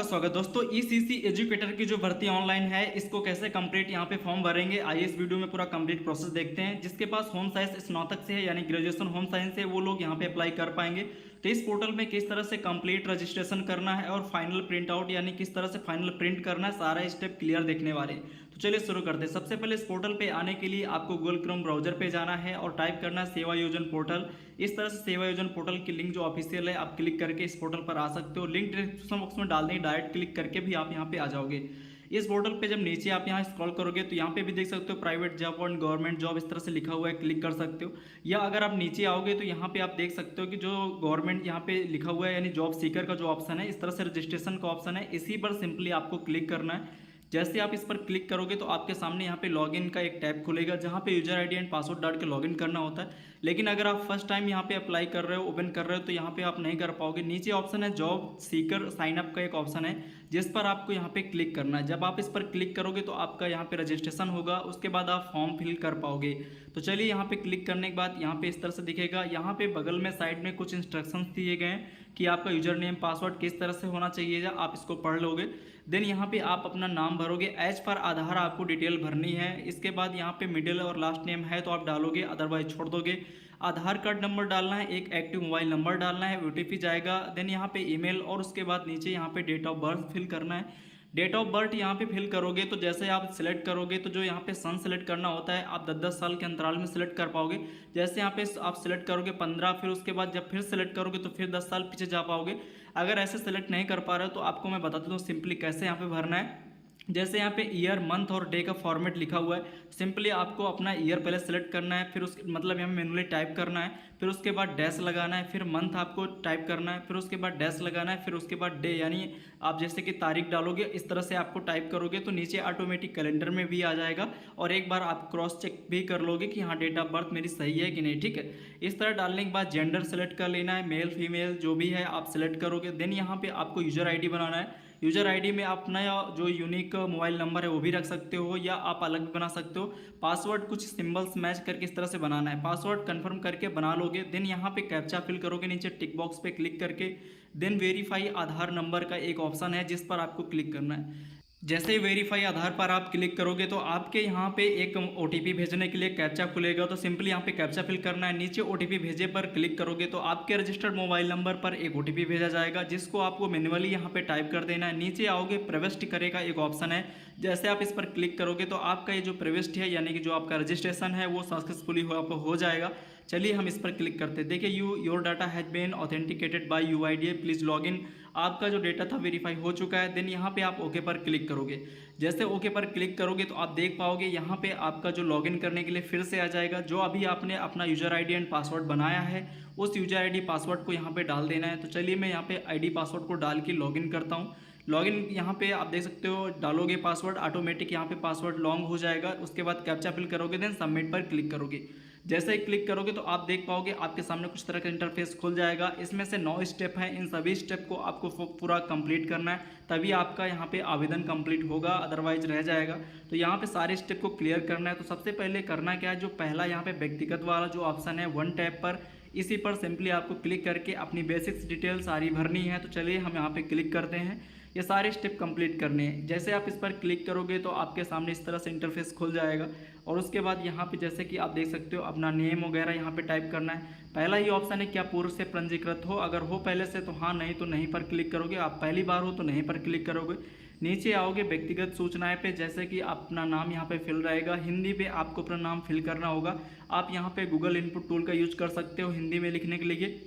स्वागत दोस्तों। ECC educator की जो भर्ती ऑनलाइन है इसको कैसे कंप्लीट यहाँ पे फॉर्म भरेंगे, आइए इस वीडियो में पूरा कंप्लीट प्रोसेस देखते हैं। जिसके पास होम साइंस स्नातक से है यानी ग्रेजुएशन होम साइंस से वो लोग यहाँ पे अप्लाई कर पाएंगे। तो इस पोर्टल में किस तरह से कंप्लीट रजिस्ट्रेशन करना है और फाइनल प्रिंट आउट यानी किस तरह से फाइनल प्रिंट करना है, सारा स्टेप क्लियर देखने वाले। तो चलिए शुरू करते हैं। सबसे पहले इस पोर्टल पे आने के लिए आपको गूगल क्रोम ब्राउजर पे जाना है और टाइप करना है सेवा योजन पोर्टल। इस तरह से सेवा योजन पोर्टल की लिंक जो ऑफिशियल है आप क्लिक करके इस पोर्टल पर आ सकते हो। लिंक डिस्क्रिप्शन बॉक्स में डाल दें, डायरेक्ट क्लिक करके भी आप यहाँ पे आ जाओगे। इस पोर्टल पे जब नीचे आप यहाँ स्क्रॉल करोगे तो यहाँ पे भी देख सकते हो प्राइवेट जॉब और गवर्नमेंट जॉब इस तरह से लिखा हुआ है, क्लिक कर सकते हो। या अगर आप नीचे आओगे तो यहाँ पे आप देख सकते हो कि जो गवर्नमेंट यहाँ पे लिखा हुआ है यानी जॉब सीकर का जो ऑप्शन है, इस तरह से रजिस्ट्रेशन का ऑप्शन है, इसी पर सिंपली आपको क्लिक करना है। जैसे आप इस पर क्लिक करोगे तो आपके सामने यहाँ पे लॉगिन का एक टैब खुलेगा जहाँ पे यूजर आईडी एंड पासवर्ड डाल के लॉगिन करना होता है। लेकिन अगर आप फर्स्ट टाइम यहाँ पे अप्लाई कर रहे हो, ओपन कर रहे हो, तो यहाँ पे आप नहीं कर पाओगे। नीचे ऑप्शन है जॉब सीकर साइन अप का एक ऑप्शन है जिस पर आपको यहाँ पे क्लिक करना है। जब आप इस पर क्लिक करोगे तो आपका यहाँ पे रजिस्ट्रेशन होगा, उसके बाद आप फॉर्म फिल कर पाओगे। तो चलिए यहाँ पे क्लिक करने के बाद यहाँ पे इस तरह से दिखेगा। यहाँ पे बगल में साइड में कुछ इंस्ट्रक्शंस दिए गए हैं कि आपका यूजर नेम पासवर्ड किस तरह से होना चाहिए, आप इसको पढ़ लोगे। देन यहाँ पे आप अपना नाम भरोगे, एज पर आधार आपको डिटेल भरनी है। इसके बाद यहाँ पे मिडिल और लास्ट नेम है तो आप डालोगे, अदरवाइज छोड़ दोगे। आधार कार्ड नंबर डालना है, एक एक्टिव मोबाइल नंबर डालना है, ओटीपी जाएगा। देन यहाँ पे ईमेल और उसके बाद नीचे यहाँ पे डेट ऑफ बर्थ फिल करना है। डेट ऑफ बर्थ यहाँ पे फिल करोगे तो जैसे आप सिलेक्ट करोगे तो जो यहाँ पे सन सेलेक्ट करना होता है आप 10-10 साल के अंतराल में सिलेक्ट कर पाओगे। जैसे यहाँ पे आप सिलेक्ट करोगे 15, फिर उसके बाद जब फिर सिलेक्ट करोगे तो फिर 10 साल पीछे जा पाओगे। अगर ऐसे सिलेक्ट नहीं कर पा रहे हो तो आपको मैं बताता हूँ सिंपली कैसे यहाँ पे भरना है। जैसे यहाँ पे ईयर मंथ और डे का फॉर्मेट लिखा हुआ है, सिंपली आपको अपना ईयर पहले सेलेक्ट करना है, फिर उसके मतलब यहाँ मैनुअली टाइप करना है, फिर उसके बाद डैश लगाना है, फिर मंथ आपको टाइप करना है, फिर उसके बाद डैश लगाना है, फिर उसके बाद डे यानी आप जैसे कि तारीख डालोगे इस तरह से आपको टाइप करोगे तो नीचे ऑटोमेटिक कैलेंडर में भी आ जाएगा। और एक बार आप क्रॉस चेक भी कर लोगे कि हाँ डेट ऑफ बर्थ मेरी सही है कि नहीं। ठीक है, इस तरह डालने के बाद जेंडर सेलेक्ट कर लेना है, मेल फीमेल जो भी है आप सेलेक्ट करोगे। देन यहाँ पे आपको यूजर आई बनाना है। यूजर आईडी में अपना जो यूनिक मोबाइल नंबर है वो भी रख सकते हो या आप अलग भी बना सकते हो। पासवर्ड कुछ सिंबल्स मैच करके इस तरह से बनाना है, पासवर्ड कंफर्म करके बना लोगे। देन यहाँ पे कैप्चा फिल करोगे नीचे टिक बॉक्स पे क्लिक करके। देन वेरीफाई आधार नंबर का एक ऑप्शन है जिस पर आपको क्लिक करना है। जैसे ही वेरीफाई आधार पर आप क्लिक करोगे तो आपके यहाँ पे एक ओटीपी भेजने के लिए कैप्चा खुलेगा, तो सिंपली यहाँ पे कैप्चा फिल करना है। नीचे ओटीपी भेजे पर क्लिक करोगे तो आपके रजिस्टर्ड मोबाइल नंबर पर एक ओटीपी भेजा जाएगा जिसको आपको मैन्युअली यहाँ पे टाइप कर देना है। नीचे आओगे प्रविष्टि करे का एक ऑप्शन है, जैसे आप इस पर क्लिक करोगे तो आपका ये जो प्रविष्टि है यानी कि जो आपका रजिस्ट्रेशन है वो सक्सेसफुली हो जाएगा। चलिए हम इस पर क्लिक करते हैं। देखिए your data has been authenticated by UIDAI, please log in. आपका जो डेटा था वेरीफाई हो चुका है। देन यहाँ पे आप ओके पर क्लिक करोगे। जैसे ओके पर क्लिक करोगे तो आप देख पाओगे यहाँ पे आपका जो लॉगिन करने के लिए फिर से आ जाएगा। जो अभी आपने अपना यूजर आईडी एंड पासवर्ड बनाया है उस यूजर आईडी पासवर्ड को यहाँ पे डाल देना है। तो चलिए मैं यहाँ पे आईडी पासवर्ड को डाल के लॉगिन करता हूँ। लॉगिन यहाँ पे आप देख सकते हो, डालोगे पासवर्ड ऑटोमेटिक यहाँ पे पासवर्ड लॉन्ग हो जाएगा। उसके बाद कैप्चा फिल करोगे, देन सबमिट पर क्लिक करोगे। जैसे ही क्लिक करोगे तो आप देख पाओगे आपके सामने कुछ तरह का इंटरफेस खुल जाएगा। इसमें से 9 स्टेप हैं, इन सभी स्टेप को आपको पूरा कंप्लीट करना है, तभी आपका यहाँ पे आवेदन कंप्लीट होगा, अदरवाइज रह जाएगा। तो यहाँ पे सारे स्टेप को क्लियर करना है। तो सबसे पहले करना क्या है, जो पहला यहाँ पे व्यक्तिगत वाला जो ऑप्शन है वन टैप पर, इसी पर सिंपली आपको क्लिक करके अपनी बेसिक्स डिटेल सारी भरनी है। तो चलिए हम यहाँ पे क्लिक करते हैं, ये सारे स्टेप कंप्लीट करने हैं। जैसे आप इस पर क्लिक करोगे तो आपके सामने इस तरह से इंटरफेस खुल जाएगा। और उसके बाद यहाँ पे जैसे कि आप देख सकते हो अपना नेम वगैरह यहाँ पे टाइप करना है। पहला ही ऑप्शन है क्या पूर्व से पंजीकृत हो, अगर हो पहले से तो हाँ, नहीं तो नहीं पर क्लिक करोगे। आप पहली बार हो तो नहीं पर क्लिक करोगे। नीचे आओगे व्यक्तिगत सूचनाएं पे, जैसे कि अपना नाम यहाँ पे फिल रहेगा, हिंदी पे आपको अपना नाम फिल करना होगा। आप यहाँ पे गूगल इनपुट टूल का यूज कर सकते हो हिंदी में लिखने के लिए।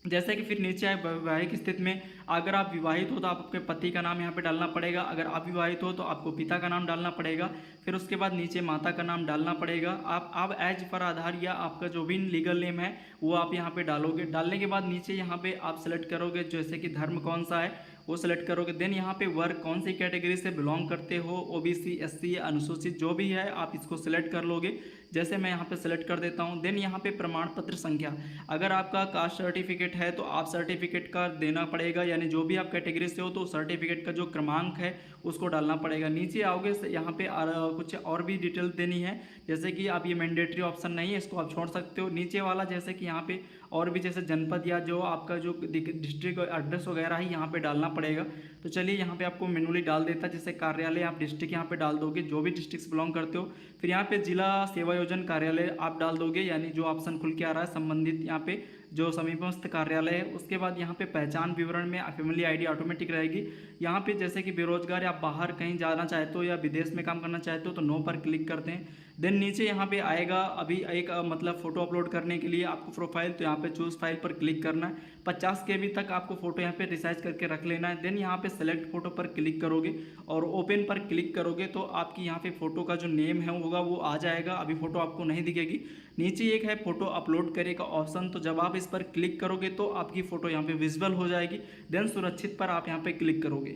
जैसे कि फिर नीचे आए वैवाहिक स्थिति में, अगर आप विवाहित हो तो आपके पति का नाम यहाँ पे डालना पड़ेगा, अगर आप विवाहित हो तो आपको पिता का नाम डालना पड़ेगा। फिर उसके बाद नीचे माता का नाम डालना पड़ेगा। आप एज पर आधार या आपका जो भी लीगल नेम है वो आप यहाँ पे डालोगे। डालने के बाद नीचे यहाँ पे आप सेलेक्ट करोगे जैसे कि धर्म कौन सा है वो सिलेक्ट करोगे। देन यहाँ पे वर्ग कौन सी कैटेगरी से बिलोंग करते हो, ओबीसी, एससी, अनुसूचित जो भी है आप इसको सिलेक्ट कर लोगे। जैसे मैं यहाँ पे सेलेक्ट कर देता हूँ। देन यहाँ पे प्रमाण पत्र संख्या, अगर आपका कास्ट सर्टिफिकेट है तो आप सर्टिफिकेट का देना पड़ेगा, यानी जो भी आप कैटेगरी से हो तो सर्टिफिकेट का जो क्रमांक है उसको डालना पड़ेगा। नीचे आओगे यहाँ पे कुछ और भी डिटेल देनी है, जैसे कि आप ये मैंडेटरी ऑप्शन नहीं है, इसको आप छोड़ सकते हो। नीचे वाला जैसे कि यहाँ पे और भी जैसे जनपद या जो आपका जो डिस्ट्रिक्ट एड्रेस वगैरह है यहाँ पे डालना पड़ेगा। तो चलिए यहाँ पे आपको मैनुअली डाल देता है, जैसे कार्यालय आप डिस्ट्रिक्ट यहाँ पे डाल दोगे, जो भी डिस्ट्रिक्ट से बिलोंग करते हो। फिर यहाँ पे जिला सेवा योजन कार्यालय आप डाल दोगे, यानी जो ऑप्शन खुल के आ रहा है संबंधित यहाँ पे जो समीपस्थ कार्यालय है। उसके बाद यहाँ पे पहचान विवरण में फैमिली आईडी ऑटोमेटिक रहेगी। यहाँ पे जैसे कि बेरोजगार या बाहर कहीं जाना चाहते हो या विदेश में काम करना चाहते हो तो नो पर क्लिक करते हैं। देन नीचे यहाँ पे आएगा अभी एक मतलब फोटो अपलोड करने के लिए आपको प्रोफाइल, तो यहाँ पे चूज फाइल पर क्लिक करना है। 50 KB तक आपको फोटो यहाँ पे रिसाइज करके रख लेना है। देन यहाँ पे सेलेक्ट फोटो पर क्लिक करोगे और ओपन पर क्लिक करोगे तो आपकी यहाँ पे फोटो का जो नेम है होगा वो आ जाएगा। अभी फोटो आपको नहीं दिखेगी। नीचे एक है फोटो अपलोड करे का ऑप्शन, तो जब आप इस पर क्लिक करोगे तो आपकी फोटो यहाँ पे विजिबल हो जाएगी। देन सुरक्षित पर आप यहाँ पे क्लिक करोगे।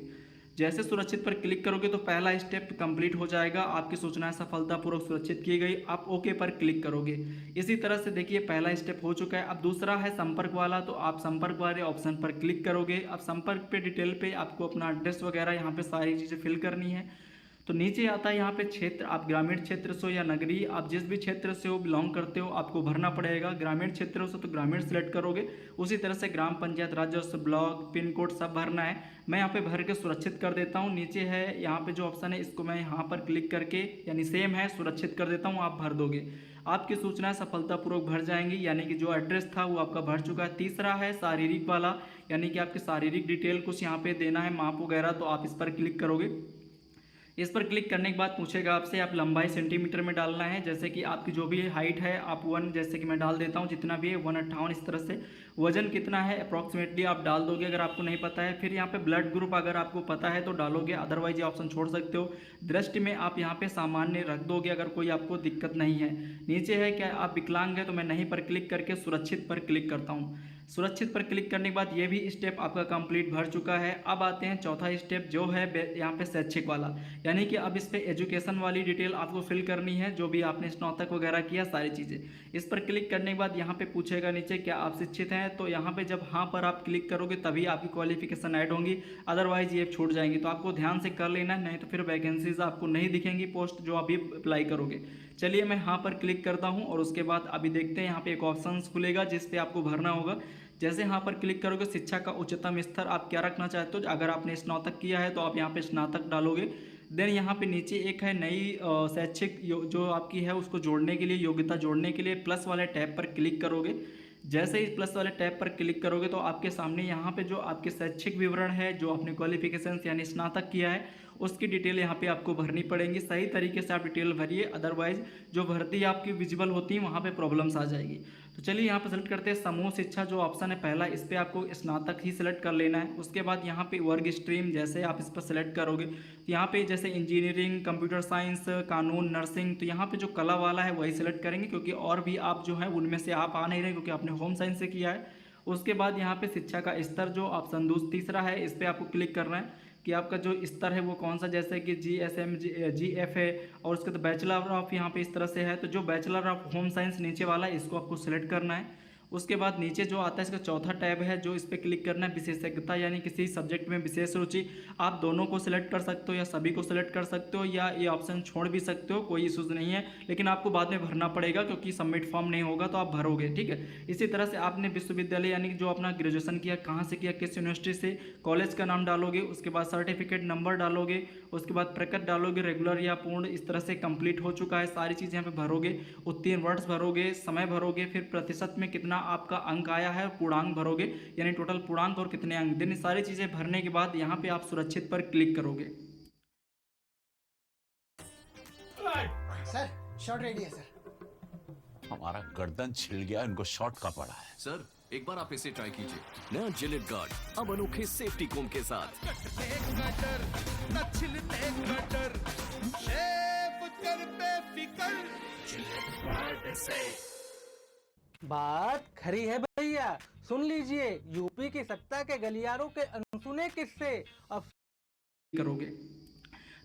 जैसे सुरक्षित पर क्लिक करोगे तो पहला स्टेप कंप्लीट हो जाएगा, आपकी सूचनाएं सफलतापूर्वक सुरक्षित की गई। आप ओके पर क्लिक करोगे। इसी तरह से देखिए पहला स्टेप हो चुका है। अब दूसरा है संपर्क वाला, तो आप संपर्क वाले ऑप्शन पर क्लिक करोगे। अब संपर्क पे डिटेल पे आपको अपना एड्रेस वगैरह यहाँ पे सारी चीज़ें फिल करनी है। तो नीचे आता है यहाँ पे क्षेत्र, आप ग्रामीण क्षेत्र से हो या नगरीय, आप जिस भी क्षेत्र से हो बिलोंग करते हो आपको भरना पड़ेगा। ग्रामीण क्षेत्रों से तो ग्रामीण सेलेक्ट करोगे, उसी तरह से ग्राम पंचायत, राज्य, ब्लॉक, पिन कोड सब भरना है। मैं यहाँ पे भर के सुरक्षित कर देता हूँ। नीचे है यहाँ पे जो ऑप्शन है इसको मैं यहाँ पर क्लिक करके, यानी सेम है, सुरक्षित कर देता हूँ। आप भर दोगे, आपकी सूचनाएं सफलतापूर्वक भर जाएंगी, यानी कि जो एड्रेस था वो आपका भर चुका है। तीसरा है शारीरिक वाला, यानी कि आपकी शारीरिक डिटेल कुछ यहाँ पे देना है, माप वगैरह, तो आप इस पर क्लिक करोगे। इस पर क्लिक करने के बाद पूछेगा आपसे, आप लंबाई सेंटीमीटर में डालना है, जैसे कि आपकी जो भी हाइट है आप 1, जैसे कि मैं डाल देता हूँ जितना भी है 158 इस तरह से। वजन कितना है अप्रॉक्सीमेटली आप डाल दोगे अगर आपको नहीं पता है। फिर यहाँ पे ब्लड ग्रुप अगर आपको पता है तो डालोगे, अदरवाइज ये ऑप्शन छोड़ सकते हो। दृष्टि में आप यहाँ पे सामान्य रख दोगे अगर कोई आपको दिक्कत नहीं है। नीचे है क्या आप विकलांग है, तो मैं नहीं पर क्लिक करके सुरक्षित पर क्लिक करता हूँ। सुरक्षित पर क्लिक करने के बाद ये भी स्टेप आपका कंप्लीट भर चुका है। अब आते हैं चौथा स्टेप जो है यहाँ पे शैक्षिक वाला, यानी कि अब इस पे एजुकेशन वाली डिटेल आपको फिल करनी है, जो भी आपने स्नातक वगैरह किया सारी चीज़ें। इस पर क्लिक करने के बाद यहाँ पे पूछेगा नीचे क्या आप शिक्षित हैं, तो यहाँ पे जब हाँ पर आप क्लिक करोगे तभी आपकी क्वालिफिकेशन ऐड होंगी, अदरवाइज ये छूट जाएंगी। तो आपको ध्यान से कर लेना है, नहीं तो फिर वैकेंसीज आपको नहीं दिखेंगी पोस्ट जो अभी अप्लाई करोगे। चलिए मैं हाँ पर क्लिक करता हूँ और उसके बाद अभी देखते हैं यहाँ पे एक ऑप्शन खुलेगा जिस पे आपको भरना होगा। जैसे यहाँ पर क्लिक करोगे शिक्षा का उच्चतम स्तर आप क्या रखना चाहते हो, अगर आपने स्नातक किया है तो आप यहाँ पे स्नातक डालोगे। देन यहाँ पे नीचे एक है नई शैक्षिक जो आपकी है उसको जोड़ने के लिए, योग्यता जोड़ने के लिए प्लस वाले टैब पर क्लिक करोगे। जैसे ही प्लस वाले टैब पर क्लिक करोगे तो आपके सामने यहाँ पे जो आपके शैक्षिक विवरण है, जो आपने क्वालिफिकेशन यानी स्नातक किया है उसकी डिटेल यहाँ पे आपको भरनी पड़ेंगी। सही तरीके से आप डिटेल भरिए, अदरवाइज जो भर्ती आपकी विजिबल होती है वहाँ पे प्रॉब्लम्स आ जाएगी। तो चलिए यहाँ पर सेलेक्ट करते हैं समूह शिक्षा, जो ऑप्शन है पहला, इस पर आपको स्नातक ही सिलेक्ट कर लेना है। उसके बाद यहाँ पे वर्ग स्ट्रीम, जैसे आप इस पर सेलेक्ट करोगे तो यहाँ पे जैसे इंजीनियरिंग, कंप्यूटर साइंस, कानून, नर्सिंग, तो यहाँ पे जो कला वाला है वही सिलेक्ट करेंगे, क्योंकि और भी आप जो है उनमें से आप आ नहीं रहे क्योंकि आपने होम साइंस से किया है। उसके बाद यहाँ पे शिक्षा का स्तर जो ऑप्शन तीसरा है इस पर आपको क्लिक करना है कि आपका जो स्तर है वो कौन सा, जैसे कि GSM GF है, और उसके तो बैचलर ऑफ यहाँ पे इस तरह से है, तो जो बैचलर ऑफ होम साइंस नीचे वाला है इसको आपको सिलेक्ट करना है। उसके बाद नीचे जो आता है इसका चौथा टैब है जो इस पर क्लिक करना है, विशेषज्ञता यानी किसी सब्जेक्ट में विशेष रुचि, आप दोनों को सिलेक्ट कर सकते हो या सभी को सिलेक्ट कर सकते हो, या ये ऑप्शन छोड़ भी सकते हो, कोई इशूज़ नहीं है, लेकिन आपको बाद में भरना पड़ेगा क्योंकि सबमिट फॉर्म नहीं होगा तो आप भरोगे, ठीक है। इसी तरह से आपने विश्वविद्यालय यानी जो अपना ग्रेजुएशन किया कहाँ से किया, किस यूनिवर्सिटी से, कॉलेज का नाम डालोगे, उसके बाद सर्टिफिकेट नंबर डालोगे, उसके बाद प्रकट डालोगे, रेगुलर या पूर्ण, इस तरह से कंप्लीट हो चुका है सारी चीज़ यहाँ पे भरोगे, उत्तीर्ण वर्ष भरोगे, समय भरोगे, फिर प्रतिशत में कितना आपका अंक आया है, पूर्णांक भरोगे यानी टोटल पूर्णांक और कितने अंक, देन सारी चीजें भरने के बाद यहाँ पे आप सुरक्षित पर क्लिक करोगे। सर शॉट रेडी है सर। हमारा गर्दन छिल गया, इनको शॉट का पड़ा है। सर एक बार आप इसे ट्राई कीजिए, नया जिलेट गार्ड अब अनोखे सेफ्टी कोम के साथ। बात खरी है भैया, सुन लीजिए, यूपी की सत्ता के गलियारों के अनसुने किस्से अब करोगे।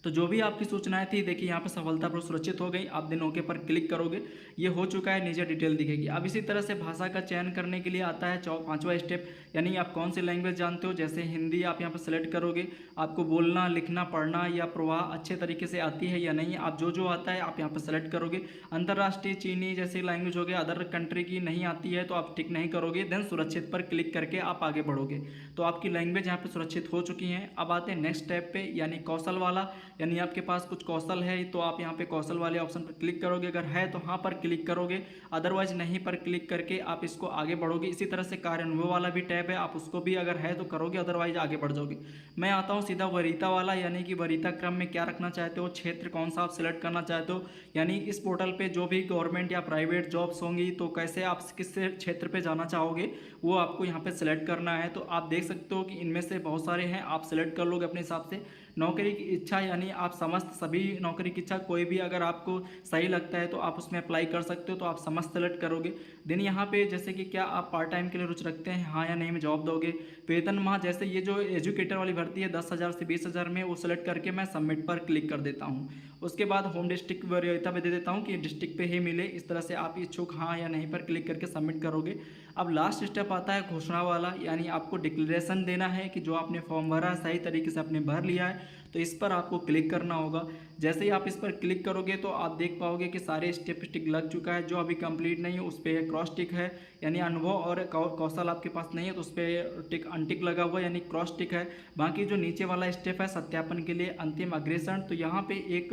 तो जो भी आपकी सूचनाएं थी देखिए यहाँ पे सफलतापूर्वक सुरक्षित हो गई। आप दिन ओके पर क्लिक करोगे, ये हो चुका है, नीचे डिटेल दिखेगी। अब इसी तरह से भाषा का चयन करने के लिए आता है पांचवा स्टेप, यानी आप कौन सी लैंग्वेज जानते हो। जैसे हिंदी आप यहाँ पर सेलेक्ट करोगे, आपको बोलना लिखना पढ़ना या प्रवाह अच्छे तरीके से आती है या नहीं, आप जो आता है आप यहाँ पर सेलेक्ट करोगे। अंतर्राष्ट्रीय चीनी जैसे लैंग्वेज हो गया, अदर कंट्री की नहीं आती है तो आप टिक नहीं करोगे। देन सुरक्षित पर क्लिक करके आप आगे बढ़ोगे। तो आपकी लैंग्वेज यहाँ पे सुरक्षित हो चुकी हैं। अब आते हैं नेक्स्ट स्टेप पे, यानी कौशल वाला, यानी आपके पास कुछ कौशल है तो आप यहाँ पे कौशल वाले ऑप्शन पर क्लिक करोगे। अगर है तो हाँ पर क्लिक करोगे, अदरवाइज नहीं पर क्लिक करके आप इसको आगे बढ़ोगे। इसी तरह से कार्य अनुभव वाला भी टैब है, आप उसको भी अगर है तो करोगे, अदरवाइज आगे बढ़ जाओगे। मैं आता हूँ सीधा वरीयता वाला, यानी कि वरीयता क्रम में क्या रखना चाहते हो, क्षेत्र कौन सा आप सिलेक्ट करना चाहते हो। यानी इस पोर्टल पे जो भी गवर्नमेंट या प्राइवेट जॉब्स होंगी तो कैसे आप किस क्षेत्र पे जाना चाहोगे वो आपको यहाँ पे सिलेक्ट करना है। तो आप देख सकते हो कि इनमें से बहुत सारे हैं, आप सिलेक्ट कर लोगे अपने हिसाब से। नौकरी की इच्छा, यानी आप समस्त सभी नौकरी की इच्छा, कोई भी अगर आपको सही लगता है तो आप उसमें अप्लाई कर सकते हो, तो आप समस्त सेलेक्ट करोगे। देन यहाँ पे जैसे कि क्या आप पार्ट टाइम के लिए रुचि रखते हैं, हाँ या नहीं में जवाब दोगे। वेतन माह, जैसे ये जो एजुकेटर वाली भर्ती है 10,000 से 20,000 में, वो सेलेक्ट करके मैं सबमिट पर क्लिक कर देता हूँ। उसके बाद होम डिस्ट्रिक्ट वरीयता पे दे देता हूँ कि डिस्ट्रिक्ट पे ही मिले। इस तरह से आप इच्छुक हाँ या नहीं पर क्लिक करके सबमिट करोगे। अब लास्ट स्टेप आता है घोषणा वाला, यानी आपको डिक्लेरेशन देना है कि जो आपने फॉर्म भरा सही तरीके से आपने भर लिया है, तो इस पर आपको क्लिक करना होगा। जैसे ही आप इस पर क्लिक करोगे तो आप देख पाओगे कि सारे स्टेप टिक लग चुका है। जो अभी कंप्लीट नहीं है उस पर क्रॉस टिक है, यानी अनुभव और कौशल आपके पास नहीं है तो उस पर टिक अनटिक लगा हुआ, यानी क्रॉस टिक है। बाकी जो नीचे वाला स्टेप है सत्यापन के लिए अंतिम अग्रेषण, तो यहाँ पे एक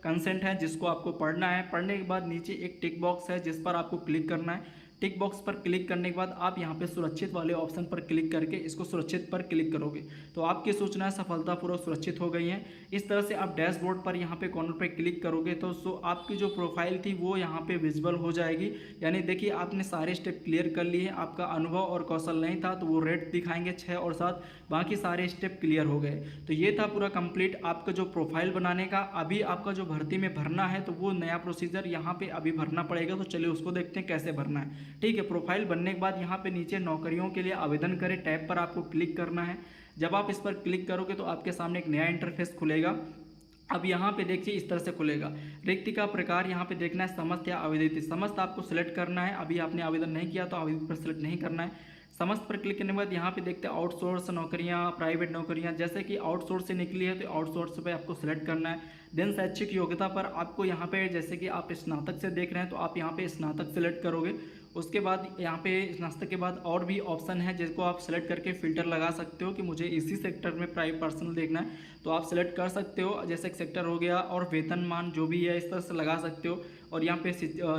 कंसेंट है जिसको आपको पढ़ना है। पढ़ने के बाद नीचे एक टिक बॉक्स है जिस पर आपको क्लिक करना है। टिक बॉक्स पर क्लिक करने के बाद आप यहाँ पे सुरक्षित वाले ऑप्शन पर क्लिक करके इसको सुरक्षित पर क्लिक करोगे तो आपकी सूचनाएं सफलतापूर्वक सुरक्षित हो गई हैं। इस तरह से आप डैशबोर्ड पर यहाँ पे कॉर्नर पे क्लिक करोगे तो आपकी जो प्रोफाइल थी वो यहाँ पे विजिबल हो जाएगी। यानी देखिए आपने सारे स्टेप क्लियर कर लिए हैं, आपका अनुभव और कौशल नहीं था तो वो रेड दिखाएंगे 6 और 7, बाकी सारे स्टेप क्लियर हो गए। तो ये था पूरा कंप्लीट आपका जो प्रोफाइल बनाने का। अभी आपका जो भर्ती में भरना है तो वो नया प्रोसीजर यहाँ पे अभी भरना पड़ेगा, तो चलिए उसको देखते हैं कैसे भरना है। ठीक है, प्रोफाइल बनने के बाद यहाँ पे नीचे नौकरियों के लिए आवेदन करें टैब पर आपको क्लिक करना है। जब आप इस पर क्लिक करोगे तो आपके सामने एक नया इंटरफेस खुलेगा। अब यहाँ पे देखिए इस तरह से खुलेगा। रिक्ति का प्रकार यहाँ पे देखना है समस्त या आवेदित। समस्त आपको सिलेक्ट करना है, अभी आपने आवेदन नहीं किया तो आवेदित पर सिलेक्ट नहीं करना है। समस्त पर क्लिक करने के बाद यहाँ पे देखते हैं आउटसोर्स नौकरियाँ, प्राइवेट नौकरियाँ। जैसे कि आउटसोर्स से निकली है तो आउटसोर्स पे आपको सिलेक्ट करना है। देन शैक्षिक योग्यता पर आपको यहाँ पे जैसे कि आप स्नातक से देख रहे हैं तो आप यहाँ पे स्नातक सेलेक्ट करोगे। उसके बाद यहाँ पे स्नातक के बाद और भी ऑप्शन है जिसको आप सेलेक्ट करके फिल्टर लगा सकते हो कि मुझे इसी सेक्टर में प्राइवेट पर्सनल देखना है तो आप सेलेक्ट कर सकते हो। जैसे सेक्टर हो गया और वेतनमान जो भी है इस तरह से लगा सकते हो। और यहाँ पे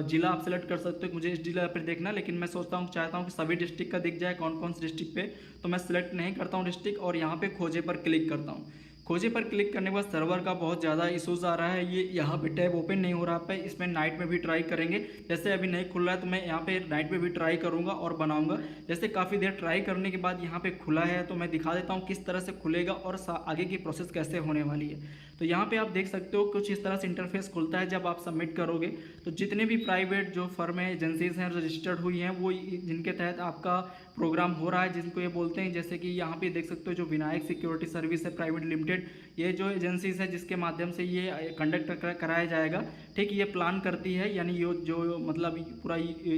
जिला आप सेलेक्ट कर सकते हो कि मुझे इस जिला पर देखना है, लेकिन मैं चाहता हूँ कि सभी डिस्ट्रिक्ट का दिख जाए कौन कौन से डिस्ट्रिक्ट पे, तो मैं सेलेक्ट नहीं करता हूँ डिस्ट्रिक्ट और यहाँ पे खोजे पर क्लिक करता हूँ। खोजे पर क्लिक करने के बाद सर्वर का बहुत ज़्यादा इशूज़ आ रहा है, ये यहाँ पे टैब ओपन नहीं हो रहा है। इसमें नाइट में भी ट्राई करेंगे, जैसे अभी नहीं खुल रहा है तो मैं यहाँ पे नाइट में भी ट्राई करूँगा और बनाऊँगा। जैसे काफ़ी देर ट्राई करने के बाद यहाँ पे खुला है तो मैं दिखा देता हूँ किस तरह से खुलेगा और आगे की प्रोसेस कैसे होने वाली है। तो यहाँ पे आप देख सकते हो कुछ इस तरह से इंटरफेस खुलता है। जब आप सबमिट करोगे तो जितने भी प्राइवेट जो फर्म है एजेंसीज हैं रजिस्टर्ड हुई हैं वो जिनके तहत आपका प्रोग्राम हो रहा है जिनको ये बोलते हैं, जैसे कि यहाँ पे देख सकते हो जो विनायक सिक्योरिटी सर्विस है प्राइवेट लिमिटेड, ये जो एजेंसीज है जिसके माध्यम से ये कंडक्ट कराया जाएगा। ठीक, ये प्लान करती है, यानी ये जो मतलब पूरा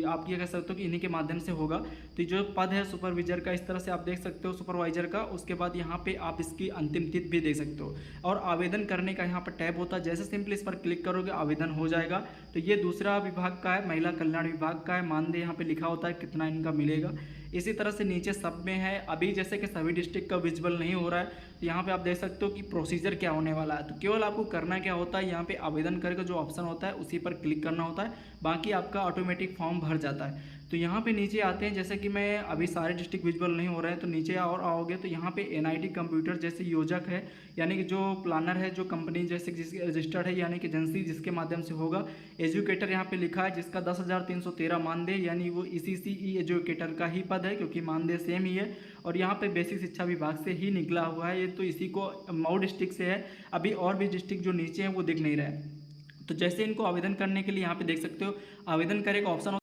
आप ये कह सकते हो कि इन्हीं के माध्यम से होगा। तो जो पद है सुपरवाइजर का इस तरह से आप देख सकते हो सुपरवाइजर का। उसके बाद यहाँ पे आप इसकी अंतिम तिथि भी देख सकते हो और आवेदन करने का यहाँ पर टैब होता है। जैसे सिंपल इस पर क्लिक करोगे आवेदन हो जाएगा। तो ये दूसरा विभाग का है, महिला कल्याण विभाग का है। मानदेय यहाँ पे लिखा होता है कितना इनका मिलेगा। इसी तरह से नीचे सब में है। अभी जैसे कि सभी डिस्ट्रिक्ट का विजिबल नहीं हो रहा है तो यहाँ पे आप देख सकते हो कि प्रोसीजर क्या होने वाला है। तो केवल आपको करना क्या होता है, यहाँ पे आवेदन करके जो ऑप्शन होता है उसी पर क्लिक करना होता है, बाकी आपका ऑटोमेटिक फॉर्म भर जाता है। तो यहाँ पे नीचे आते हैं, जैसे कि मैं अभी सारे डिस्ट्रिक्ट विजिबल नहीं हो रहे हैं तो नीचे और आओगे तो यहाँ पे NIT कंप्यूटर जैसे योजक है, यानी कि जो प्लानर है, जो कंपनी जैसे जिसकी रजिस्टर्ड है यानी कि एजेंसी जिसके माध्यम से होगा। एजुकेटर यहाँ पे लिखा है जिसका 10,313 मानदेय, यानी वो ECCE एजुकेटर का ही पद है क्योंकि मानदेय सेम ही है। और यहाँ पे बेसिक शिक्षा विभाग से ही निकला हुआ है ये, तो इसी को मऊ डिस्ट्रिक्ट से है। अभी और भी डिस्ट्रिक्ट जो नीचे हैं वो दिख नहीं रहे। तो जैसे इनको आवेदन करने के लिए यहाँ पे देख सकते हो आवेदन का एक ऑप्शन